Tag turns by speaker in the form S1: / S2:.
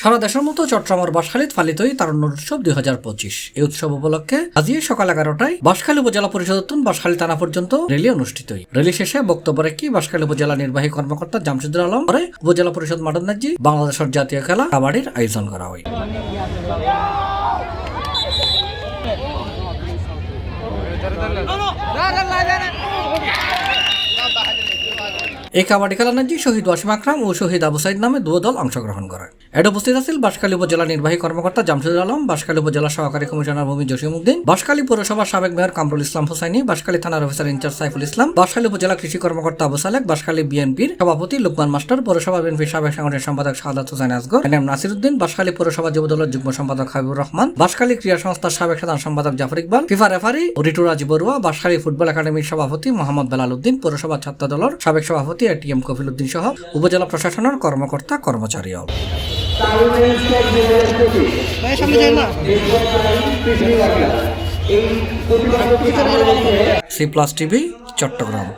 S1: সারা দেশের মতো চট্টগ্রামের বাঁশখালীতে পালিত তারুণ্য উৎসব 2025। এই উৎসব উপলক্ষে আজ সকাল 11টায় বাঁশখালী উপজেলা পরিষদ বাঁশখালী থানা পর্যন্ত র্যালি অনুষ্ঠিত। র্যালি শেষে বক্তব্য রেখে বাঁশখালী উপজেলা নির্বাহী কর্মকর্তা জামশেদুল আলম পরে উপজেলা পরিষদ মাঠে বাংলাদেশের জাতীয় খেলা কাবাডির আয়োজন করা হয়। এই কাবাডি খেলা নাজি শহীদ ওয়াসিম আকরাম ও শহীদ আবু সাইদ নামে দুই দল অংশগ্রহণ করে। এতে উপস্থিত আছেন বাঁশখালী উপজেলা নির্বাহী কর্মকর্তা জামশেদুল আলম, বাঁশখালী উপজেলা সহকারী কমিশনার ভূমি জসিমউদ্দিন, বাঁশখালী পৌরসভার সাবেক মেয়র কামরুল ইসলাম হুসাইনি, বাঁশখালী থানার অফিসার ইনচার্জ সাইফুল ইসলাম, বাঁশখালী উপজেলা কৃষি কর্মকর্তা আবু সালেক, বাঁশখালী বিএনপির সভাপতি লোকমান মাস্টার, পৌরসভা বিএনপির সাবেক সাংগঠনিক সম্পাদক শাহাদাত হোসেন আসগর, এনএম নাসিরউদ্দিন, বাঁশখালী পৌরসভা যুবদলের যুগ্ম সম্পাদক হাবিবুর রহমান, বাঁশখালী ক্রীড়া সংস্থার সাবেক সাধারণ সম্পাদক জাফর ইকবাল, ফিফা রেফারি ঋতুরাজ বড়ুয়া, বাঁশখালী ফুটবল একাডেমির সভাপতি মোহাম্মদ বেলাল উদ্দিন, পৌরসভা ছাত্র দলের সাবেক সভাপতি এটিএম কফিল উদ্দিন সহ উপজেলা প্রশাসনের কর্মকর্তা কর্মচারী। C plus TV, Chittagong.